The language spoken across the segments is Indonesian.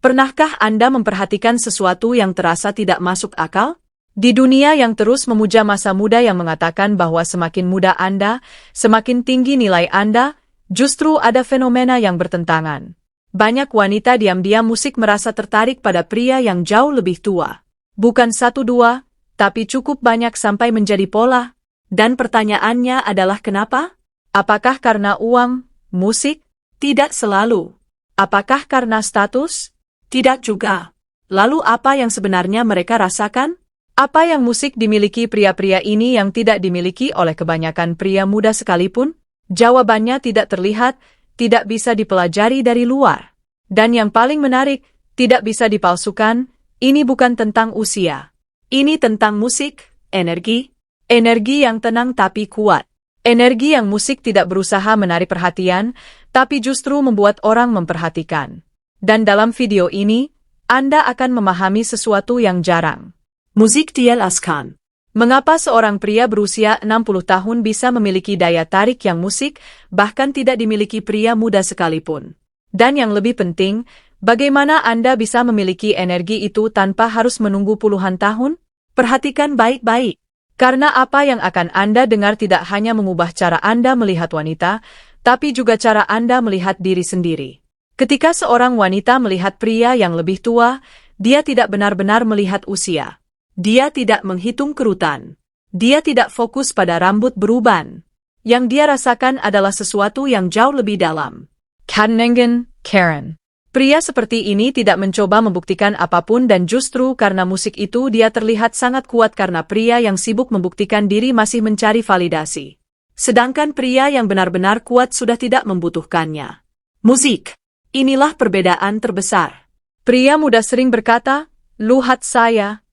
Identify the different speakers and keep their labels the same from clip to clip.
Speaker 1: Pernahkah Anda memperhatikan sesuatu yang terasa tidak masuk akal? Di dunia yang terus memuja masa muda yang mengatakan bahwa semakin muda Anda, semakin tinggi nilai Anda, justru ada fenomena yang bertentangan. Banyak wanita diam-diam musik merasa tertarik pada pria yang jauh lebih tua. Bukan satu dua, tapi cukup banyak sampai menjadi pola. Dan pertanyaannya adalah kenapa? Apakah karena uang, musik? Tidak selalu. Apakah karena status? Tidak juga. Lalu apa yang sebenarnya mereka rasakan? Apa yang musik dimiliki pria-pria ini yang tidak dimiliki oleh kebanyakan pria muda sekalipun? Jawabannya tidak terlihat, tidak bisa dipelajari dari luar. Dan yang paling menarik, tidak bisa dipalsukan, ini bukan tentang usia. Ini tentang musik, energi. Energi yang tenang tapi kuat. Energi yang musik tidak berusaha menarik perhatian, tapi justru membuat orang memperhatikan. Dan dalam video ini, Anda akan memahami sesuatu yang jarang. Musik dijelaskan. Mengapa seorang pria berusia 60 tahun bisa memiliki daya tarik yang musik, bahkan tidak dimiliki pria muda sekalipun. Dan yang lebih penting, bagaimana Anda bisa memiliki energi itu tanpa harus menunggu puluhan tahun? Perhatikan baik-baik. Karena apa yang akan Anda dengar tidak hanya mengubah cara Anda melihat wanita, tapi juga cara Anda melihat diri sendiri. Ketika seorang wanita melihat pria yang lebih tua, dia tidak benar-benar melihat usia. Dia tidak menghitung kerutan. Dia tidak fokus pada rambut beruban. Yang dia rasakan adalah sesuatu yang jauh lebih dalam. Karen. Pria seperti ini tidak mencoba membuktikan apapun dan justru karena musik itu dia terlihat sangat kuat karena pria yang sibuk membuktikan diri masih mencari validasi. Sedangkan pria yang benar-benar kuat sudah tidak membutuhkannya. Musik. Inilah perbedaan terbesar. Pria muda sering berkata, "Lihat saya."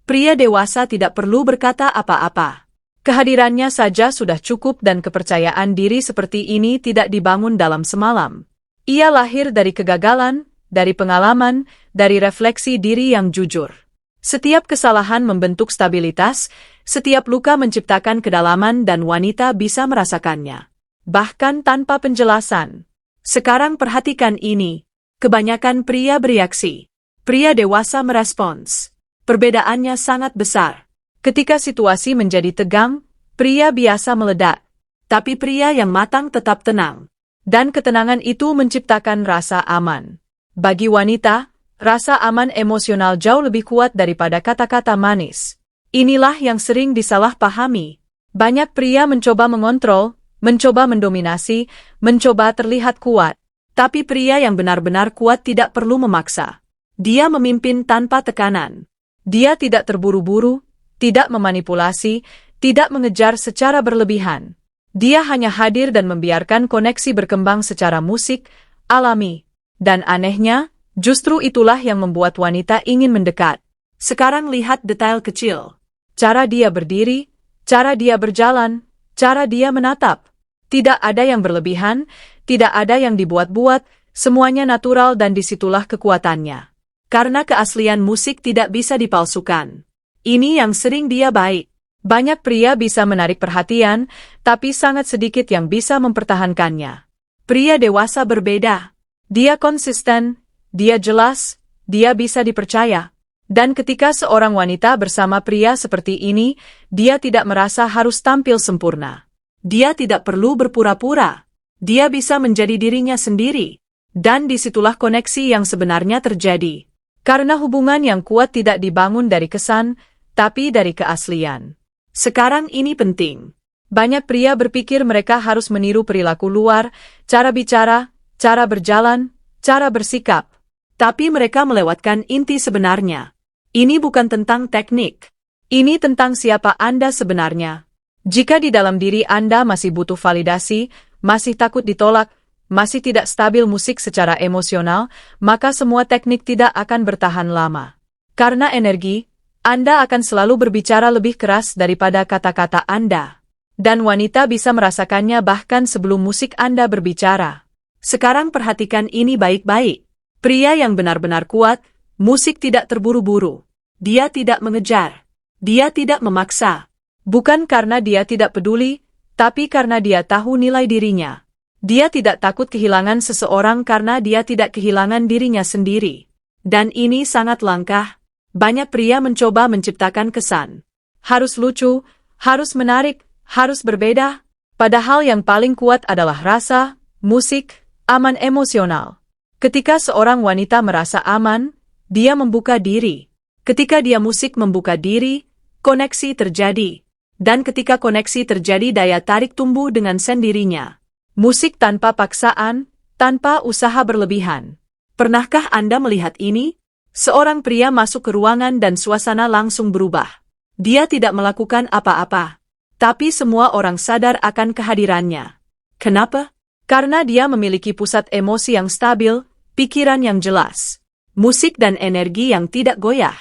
Speaker 1: Pria dewasa tidak perlu berkata apa-apa. Kehadirannya saja sudah cukup dan kepercayaan diri seperti ini tidak dibangun dalam semalam. Ia lahir dari kegagalan, dari pengalaman, dari refleksi diri yang jujur. Setiap kesalahan membentuk stabilitas, setiap luka menciptakan kedalaman dan wanita bisa merasakannya. Bahkan tanpa penjelasan. Sekarang perhatikan ini. Kebanyakan pria bereaksi. Pria dewasa merespons. Perbedaannya sangat besar. Ketika situasi menjadi tegang, pria biasa meledak. Tapi pria yang matang tetap tenang. Dan ketenangan itu menciptakan rasa aman. Bagi wanita, rasa aman emosional jauh lebih kuat daripada kata-kata manis. Inilah yang sering disalahpahami. Banyak pria mencoba mengontrol, mencoba mendominasi, mencoba terlihat kuat. Tapi pria yang benar-benar kuat tidak perlu memaksa. Dia memimpin tanpa tekanan. Dia tidak terburu-buru, tidak memanipulasi, tidak mengejar secara berlebihan. Dia hanya hadir dan membiarkan koneksi berkembang secara musik, alami. Dan anehnya, justru itulah yang membuat wanita ingin mendekat. Sekarang lihat detail kecil. Cara dia berdiri, cara dia berjalan, cara dia menatap. Tidak ada yang berlebihan, tidak ada yang dibuat-buat, semuanya natural dan disitulah kekuatannya. Karena keaslian musik tidak bisa dipalsukan. Ini yang sering dia baik. Banyak pria bisa menarik perhatian, tapi sangat sedikit yang bisa mempertahankannya. Pria dewasa berbeda. Dia konsisten, dia jelas, dia bisa dipercaya. Dan ketika seorang wanita bersama pria seperti ini, dia tidak merasa harus tampil sempurna. Dia tidak perlu berpura-pura. Dia bisa menjadi dirinya sendiri. Dan disitulah koneksi yang sebenarnya terjadi. Karena hubungan yang kuat tidak dibangun dari kesan, tapi dari keaslian. Sekarang ini penting. Banyak pria berpikir mereka harus meniru perilaku luar, cara bicara, cara berjalan, cara bersikap. Tapi mereka melewatkan inti sebenarnya. Ini bukan tentang teknik. Ini tentang siapa Anda sebenarnya. Jika di dalam diri Anda masih butuh validasi, masih takut ditolak, masih tidak stabil musik secara emosional, maka semua teknik tidak akan bertahan lama. Karena energi, Anda akan selalu berbicara lebih keras daripada kata-kata Anda. Dan wanita bisa merasakannya bahkan sebelum musik Anda berbicara. Sekarang perhatikan ini baik-baik. Pria yang benar-benar kuat, musik tidak terburu-buru. Dia tidak mengejar. Dia tidak memaksa. Bukan karena dia tidak peduli, tapi karena dia tahu nilai dirinya. Dia tidak takut kehilangan seseorang karena dia tidak kehilangan dirinya sendiri. Dan ini sangat langka. Banyak pria mencoba menciptakan kesan. Harus lucu, harus menarik, harus berbeda. Padahal yang paling kuat adalah rasa, musik, aman emosional. Ketika seorang wanita merasa aman, dia membuka diri. Ketika dia musik membuka diri, koneksi terjadi. Dan ketika koneksi terjadi daya tarik tumbuh dengan sendirinya. Musik tanpa paksaan, tanpa usaha berlebihan. Pernahkah Anda melihat ini? Seorang pria masuk ke ruangan dan suasana langsung berubah. Dia tidak melakukan apa-apa. Tapi semua orang sadar akan kehadirannya. Kenapa? Karena dia memiliki pusat emosi yang stabil, pikiran yang jelas. Musik dan energi yang tidak goyah.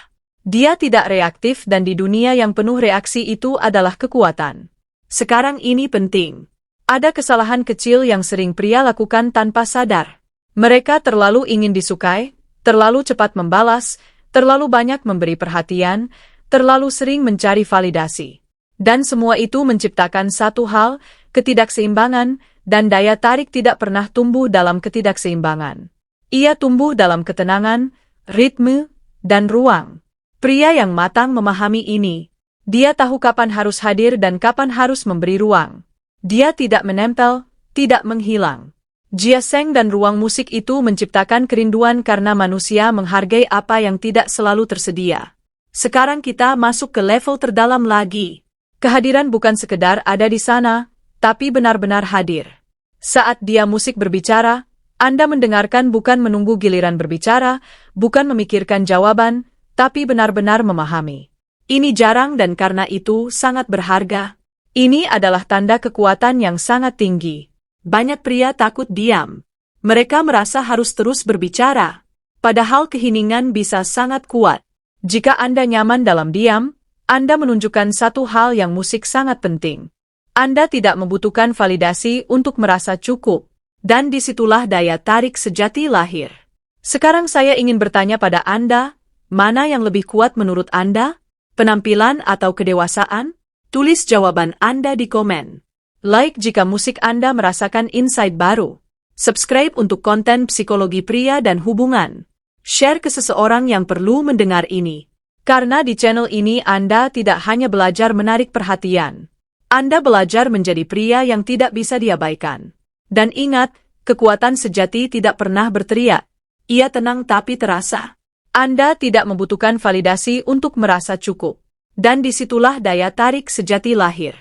Speaker 1: Dia tidak reaktif dan di dunia yang penuh reaksi itu adalah kekuatan. Sekarang ini penting. Ada kesalahan kecil yang sering pria lakukan tanpa sadar. Mereka terlalu ingin disukai, terlalu cepat membalas, terlalu banyak memberi perhatian, terlalu sering mencari validasi. Dan semua itu menciptakan satu hal, ketidakseimbangan, dan daya tarik tidak pernah tumbuh dalam ketidakseimbangan. Ia tumbuh dalam ketenangan, ritme, dan ruang. Pria yang matang memahami ini. Dia tahu kapan harus hadir dan kapan harus memberi ruang. Dia tidak menempel, tidak menghilang. Giaseng dan ruang musik itu menciptakan kerinduan karena manusia menghargai apa yang tidak selalu tersedia. Sekarang kita masuk ke level terdalam lagi. Kehadiran bukan sekedar ada di sana, tapi benar-benar hadir. Saat dia musik berbicara, Anda mendengarkan bukan menunggu giliran berbicara, bukan memikirkan jawaban, tapi benar-benar memahami. Ini jarang dan karena itu sangat berharga. Ini adalah tanda kekuatan yang sangat tinggi. Banyak pria takut diam. Mereka merasa harus terus berbicara. Padahal keheningan bisa sangat kuat. Jika Anda nyaman dalam diam, Anda menunjukkan satu hal yang musik sangat penting. Anda tidak membutuhkan validasi untuk merasa cukup. Dan disitulah daya tarik sejati lahir. Sekarang saya ingin bertanya pada Anda, mana yang lebih kuat menurut Anda? Penampilan atau kedewasaan? Tulis jawaban Anda di komen. Like jika musik Anda merasakan insight baru. Subscribe untuk konten psikologi pria dan hubungan. Share ke seseorang yang perlu mendengar ini. Karena di channel ini Anda tidak hanya belajar menarik perhatian. Anda belajar menjadi pria yang tidak bisa diabaikan. Dan ingat, kekuatan sejati tidak pernah berteriak. Ia tenang tapi terasa. Anda tidak membutuhkan validasi untuk merasa cukup. Dan disitulah daya tarik sejati lahir.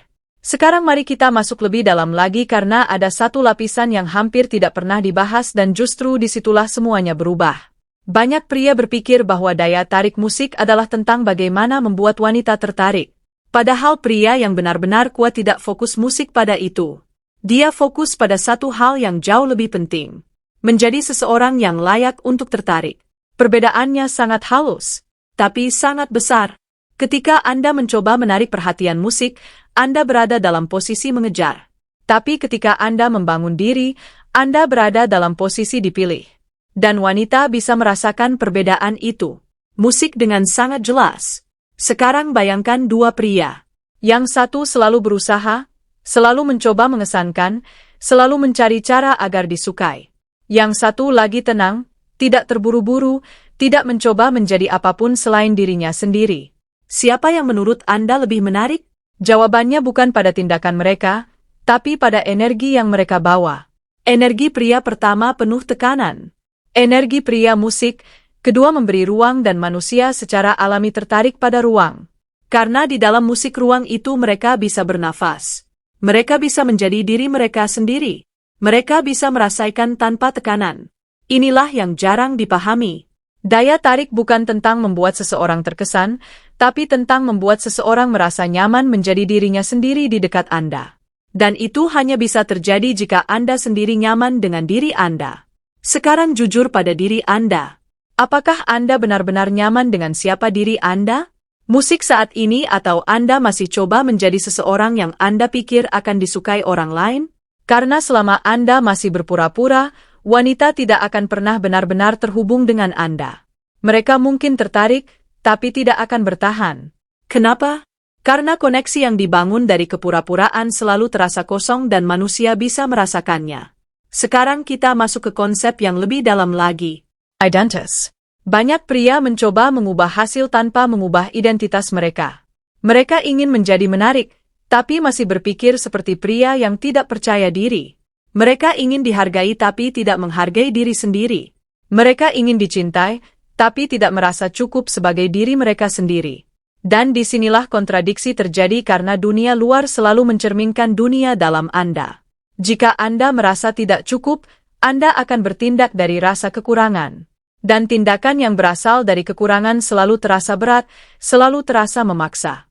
Speaker 1: Sekarang mari kita masuk lebih dalam lagi karena ada satu lapisan yang hampir tidak pernah dibahas dan justru disitulah semuanya berubah. Banyak pria berpikir bahwa daya tarik musik adalah tentang bagaimana membuat wanita tertarik. Padahal pria yang benar-benar kuat tidak fokus musik pada itu. Dia fokus pada satu hal yang jauh lebih penting. Menjadi seseorang yang layak untuk tertarik. Perbedaannya sangat halus, tapi sangat besar. Ketika Anda mencoba menarik perhatian musik, Anda berada dalam posisi mengejar. Tapi ketika Anda membangun diri, Anda berada dalam posisi dipilih. Dan wanita bisa merasakan perbedaan itu. Musik dengan sangat jelas. Sekarang bayangkan dua pria. Yang satu selalu berusaha, selalu mencoba mengesankan, selalu mencari cara agar disukai. Yang satu lagi tenang, tidak terburu-buru, tidak mencoba menjadi apapun selain dirinya sendiri. Siapa yang menurut Anda lebih menarik? Jawabannya bukan pada tindakan mereka, tapi pada energi yang mereka bawa. Energi pria pertama penuh tekanan. Energi pria musik, kedua memberi ruang dan manusia secara alami tertarik pada ruang. Karena di dalam musik ruang itu mereka bisa bernafas. Mereka bisa menjadi diri mereka sendiri. Mereka bisa merasakan tanpa tekanan. Inilah yang jarang dipahami. Daya tarik bukan tentang membuat seseorang terkesan, tapi tentang membuat seseorang merasa nyaman menjadi dirinya sendiri di dekat Anda. Dan itu hanya bisa terjadi jika Anda sendiri nyaman dengan diri Anda. Sekarang jujur pada diri Anda. Apakah Anda benar-benar nyaman dengan siapa diri Anda? Musik saat ini atau Anda masih coba menjadi seseorang yang Anda pikir akan disukai orang lain? Karena selama Anda masih berpura-pura, wanita tidak akan pernah benar-benar terhubung dengan Anda. Mereka mungkin tertarik, tapi tidak akan bertahan. Kenapa? Karena koneksi yang dibangun dari kepura-puraan selalu terasa kosong dan manusia bisa merasakannya. Sekarang kita masuk ke konsep yang lebih dalam lagi. Identitas. Banyak pria mencoba mengubah hasil tanpa mengubah identitas mereka. Mereka ingin menjadi menarik, tapi masih berpikir seperti pria yang tidak percaya diri. Mereka ingin dihargai tapi tidak menghargai diri sendiri. Mereka ingin dicintai, tapi tidak merasa cukup sebagai diri mereka sendiri. Dan disinilah kontradiksi terjadi karena dunia luar selalu mencerminkan dunia dalam Anda. Jika Anda merasa tidak cukup, Anda akan bertindak dari rasa kekurangan. Dan tindakan yang berasal dari kekurangan selalu terasa berat, selalu terasa memaksa.